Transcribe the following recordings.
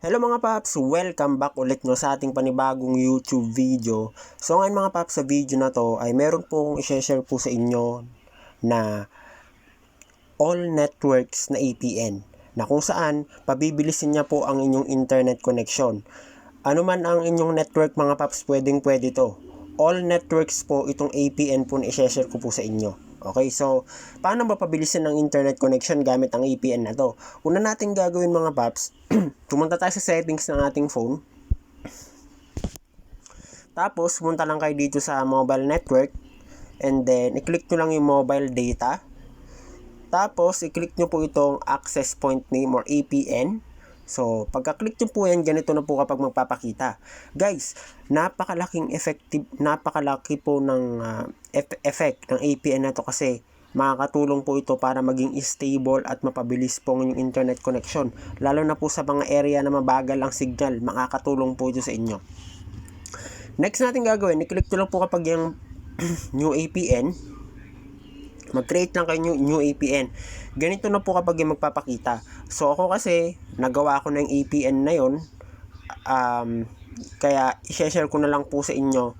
Hello mga paps! Welcome back ulit nyo sa ating panibagong YouTube video. So ngayon mga paps, sa video na to ay meron pong i-share po sa inyo na all networks na APN na kung saan pabibilisin niya po ang inyong internet connection. Ano man ang inyong network mga paps, pwede to. All networks po itong APN po na i-share ko po sa inyo. Okay, so paano ba pabilisin ng internet connection gamit ang APN na to? Una natin gagawin mga paps, pumunta tayo sa settings ng ating phone. Tapos, pumunta lang kayo dito sa mobile network. And then, i-click nyo lang yung mobile data. Tapos, i-click nyo po itong access point name or APN. So, pagka-click nyo po yan, ganito na po kapag magpapakita. Guys, napakalaki po ng effect ng APN na to kasi makakatulong po ito para maging stable at mapabilis po yung internet connection. Lalo na po sa mga area na mabagal ang signal, makakatulong po ito sa inyo. Next natin gagawin, i-click nyo lang po kapag yung new APN. Mag-create lang kayo new APN. Ganito na po kapag yung magpapakita. So ako kasi, nagawa ko na yung APN na yon. Kaya i-share ko na lang po sa inyo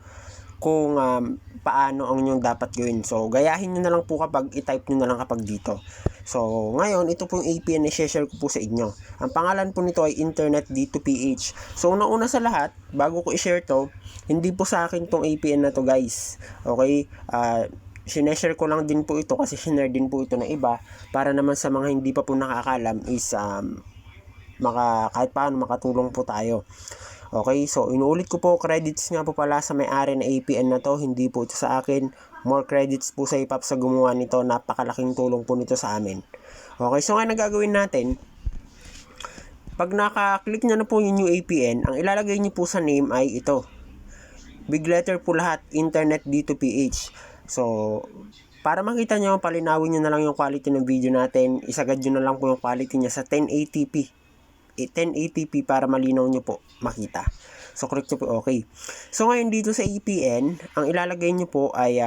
kung paano ang inyong dapat gawin. So gayahin nyo na lang po kapag i-type nyo na lang kapag dito. So ngayon, ito po yung APN na i-share ko po sa inyo. Ang pangalan po nito ay Internet D2PH. So una sa lahat, bago ko i-share to, hindi po sa akin tong APN na to guys. Okay? Sineshare ko lang din po ito kasi sinare din po ito ng iba para naman sa mga hindi pa po nakakalam is kahit paano makatulong po tayo. Okay, so inuulit ko po, credits nga po pala sa may-ari na APN na to, hindi po ito sa akin. More credits po sa IPAP sa gumawa nito, napakalaking tulong po nito sa amin. Okay, so ngayon ang gagawin natin, pag naka-click nyo na po yung new APN, ang ilalagay nyo po sa name ay ito. Big letter po lahat, Internet D2PH. So, para makita nyo, palinawin nyo na lang yung quality ng video natin. Isagad nyo na lang po yung quality niya sa 1080p. 1080p para malinaw nyo po makita. So, click nyo po okay. So, ngayon dito sa APN, ang ilalagay nyo po ay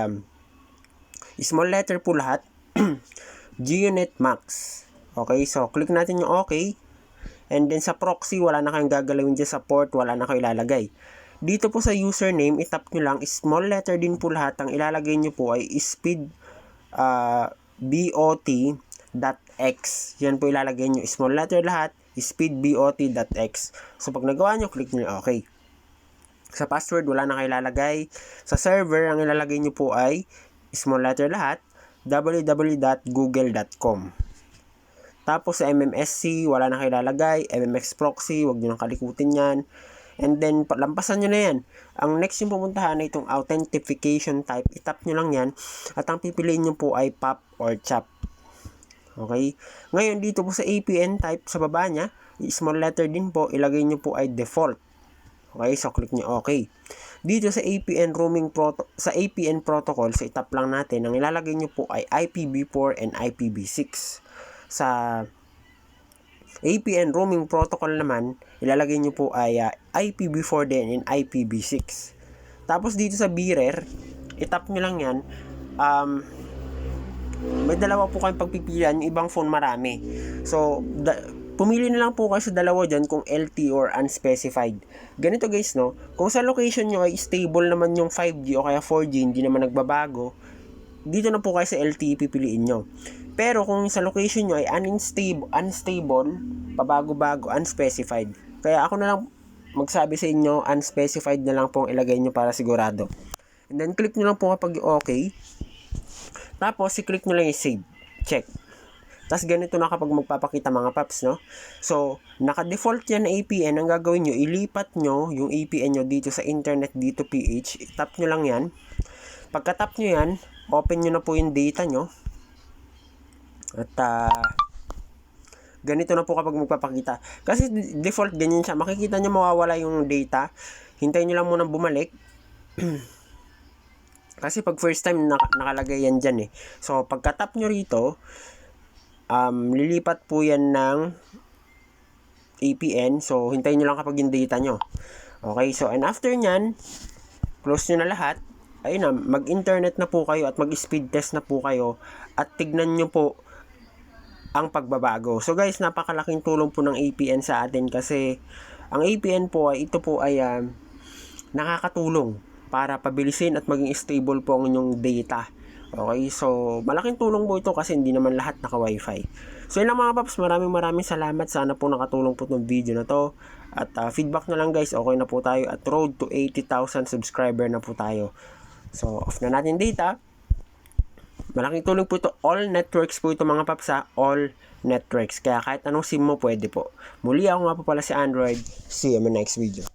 small letter po lahat. GUNET Max. Okay, so click natin yung okay. And then sa proxy, wala na kayong gagalawin dyan sa port, wala na kayo ilalagay. Dito po sa username, itap nyo lang, small letter din po lahat. Ang ilalagay nyo po ay speedbot.x. Yan po ilalagay nyo, small letter lahat, speedbot.x. So pag nagawa nyo, click nyo okay. Sa password, wala na kayo ilalagay. Sa server, ang ilalagay nyo po ay small letter lahat, www.google.com. Tapos sa MMSC, wala na kayo ilalagay. MMX proxy, wag nyo nang kalikutin yan. And then, lampasan nyo na yan. Ang next yung pumuntahan na itong authentication type. Itap nyo lang yan. At ang pipiliin nyo po ay POP or CHOP. Okay? Ngayon, dito po sa APN type, sa baba niya, small letter din po, ilagay nyo po ay default. Okay? So, click nyo okay. Dito sa APN protocol, sa itap lang natin, ang ilalagay nyo po ay IPv4 and IPv6. Sa APN roaming protocol naman, ilalagay nyo po ay IPv4 din and IPv6. Tapos dito sa bearer, itap nyo lang yan. May dalawa po kayong pagpipilian, yung ibang phone marami. So, pumili na lang po kayo sa dalawa dyan kung LT or unspecified. Ganito guys, no? Kung sa location nyo ay stable naman yung 5G o kaya 4G, hindi naman nagbabago, dito na po kayo sa LTE pipiliin nyo. Pero kung sa location nyo ay unstable, pabago-bago, unspecified. Kaya ako na lang magsabi sa inyo, unspecified na lang pong ilagay nyo para sigurado. And then click nyo lang po kapag okay. Tapos i-click nyo lang yung save. Check. Tapos ganito na kapag magpapakita mga paps, no? So, naka-default yan na APN. Ang gagawin nyo, ilipat nyo yung APN nyo dito sa Internet D2PH. I-tap nyo lang yan. Pagka-tap nyo yan, open nyo na po yung data nyo. At ganito na po kapag magpapakita. Kasi default ganyan siya. Makikita nyo mawawala yung data. Hintayin nyo lang muna bumalik. Kasi pag first time nakalagay yan dyan eh. So pagka-tap nyo rito, lilipat po yan ng APN. So hintayin nyo lang kapag yung data nyo. Okay, so and after nyan, close nyo na lahat. Ayun na, mag-internet na po kayo at mag-speed test na po kayo. At tignan nyo po ang pagbabago. So guys, napakalaking tulong po ng APN sa atin kasi ang APN po ay nakakatulong para pabilisin at maging stable po ang inyong data. Okay, so malaking tulong po ito kasi hindi naman lahat naka wifi. So yun lang mga paps, maraming salamat. Sana po nakatulong po itong video na to. At feedback na lang guys, okay na po tayo at road to 80,000 subscriber na po tayo. So off na natin data. Malaking tulong po ito. All networks po ito mga paps ha. All networks. Kaya kahit anong SIM mo pwede po. Muli ako nga po pala si Android. See you in my next video.